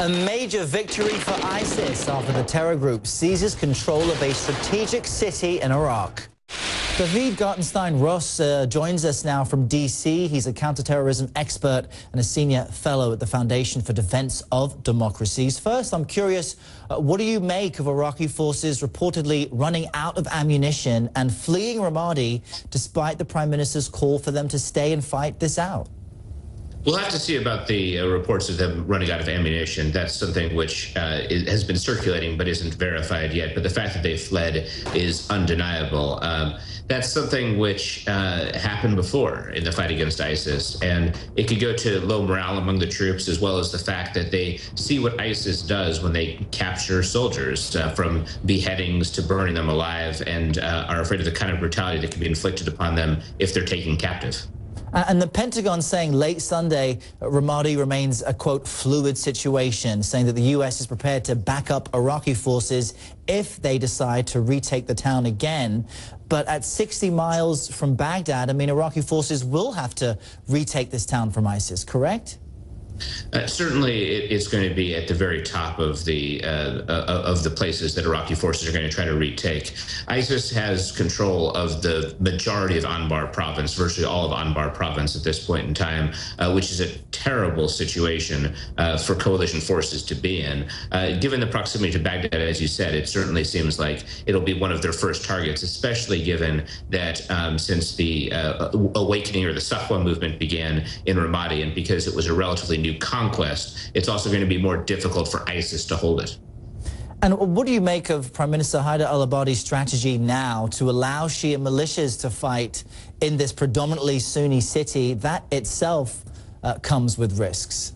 A major victory for ISIS after the terror group seizes control of a strategic city in Iraq. David Gartenstein-Ross joins us now from D.C. He's a counterterrorism expert and a senior fellow at the Foundation for Defense of Democracies. First, I'm curious, what do you make of Iraqi forces reportedly running out of ammunition and fleeing Ramadi despite the Prime Minister's call for them to stay and fight this out? We'll have to see about the reports of them running out of ammunition. That's something which has been circulating but isn't verified yet. But the fact that they fled is undeniable. That's something which happened before in the fight against ISIS. And it could go to low morale among the troops, as well as the fact that they see what ISIS does when they capture soldiers, from beheadings to burning them alive, and are afraid of the kind of brutality that can be inflicted upon them if they're taken captive. And the Pentagon saying late Sunday Ramadi remains a, quote, fluid situation, saying that the U.S. is prepared to back up Iraqi forces if they decide to retake the town again. But at 60 miles from Baghdad, I mean, Iraqi forces will have to retake this town from ISIS, correct? Certainly, it's going to be at the very top of the places that Iraqi forces are going to try to retake. ISIS has control of the majority of Anbar province, virtually all of Anbar province at this point in time, which is a terrible situation for coalition forces to be in. Given the proximity to Baghdad, as you said, it certainly seems like it'll be one of their first targets, especially given that since the awakening or the Safwa movement began in Ramadi, and because it was a relatively new conquest, it's also going to be more difficult for ISIS to hold it. And what do you make of Prime Minister Haider al-Abadi's strategy now to allow Shia militias to fight in this predominantly Sunni city? That itself comes with risks.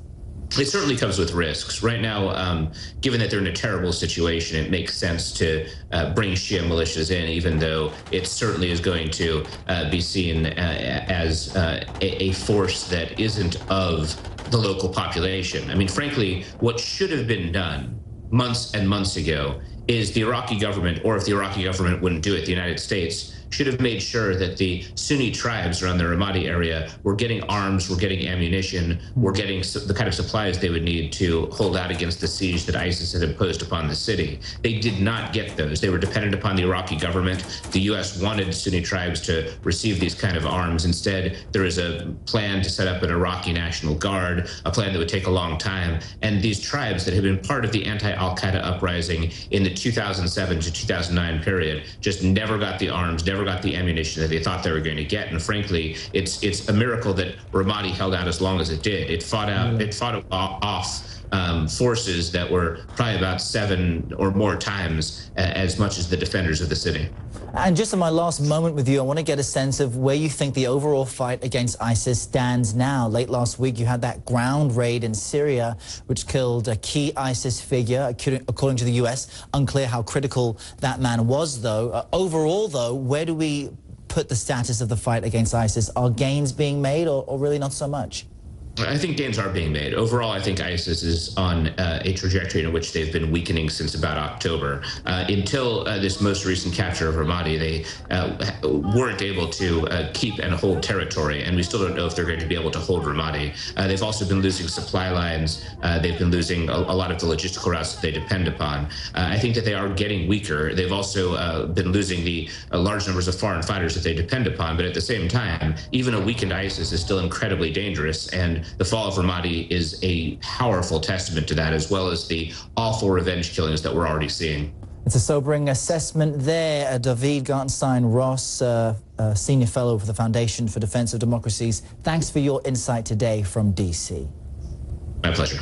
It certainly comes with risks. Right now, given that they're in a terrible situation, it makes sense to bring Shia militias in, even though it certainly is going to be seen as a force that isn't of the local population. I mean, frankly, what should have been done months and months ago is the Iraqi government, or if the Iraqi government wouldn't do it, the United States, should have made sure that the Sunni tribes around the Ramadi area were getting arms, were getting ammunition, were getting the kind of supplies they would need to hold out against the siege that ISIS had imposed upon the city. They did not get those. They were dependent upon the Iraqi government. The U.S. wanted Sunni tribes to receive these kind of arms. Instead, there is a plan to set up an Iraqi National Guard, a plan that would take a long time. And these tribes that had been part of the anti-Al-Qaeda uprising in the 2007 to 2009 period just never got the arms, never got the ammunition that they thought they were going to get. And frankly, it's a miracle that Ramadi held out as long as it did. It fought off forces that were probably about 7 or more times as much as the defenders of the city. And just in my last moment with you, I want to get a sense of where you think the overall fight against ISIS stands now. Late last week, you had that ground raid in Syria, which killed a key ISIS figure, according to the U.S. Unclear how critical that man was, though. Overall, though, where do we put the status of the fight against ISIS? Are gains being made, or really not so much? I think gains are being made. Overall, I think ISIS is on a trajectory in which they've been weakening since about October. Until this most recent capture of Ramadi, they weren't able to keep and hold territory, and we still don't know if they're going to be able to hold Ramadi. They've also been losing supply lines. They've been losing a lot of the logistical routes that they depend upon. I think that they are getting weaker. They've also been losing the large numbers of foreign fighters that they depend upon, but at the same time, even a weakened ISIS is still incredibly dangerous, and the fall of Ramadi is a powerful testament to that, as well as the awful revenge killings that we're already seeing. It's a sobering assessment there. David Gartenstein-Ross, Senior Fellow for the Foundation for Defense of Democracies. Thanks for your insight today from D.C. My pleasure.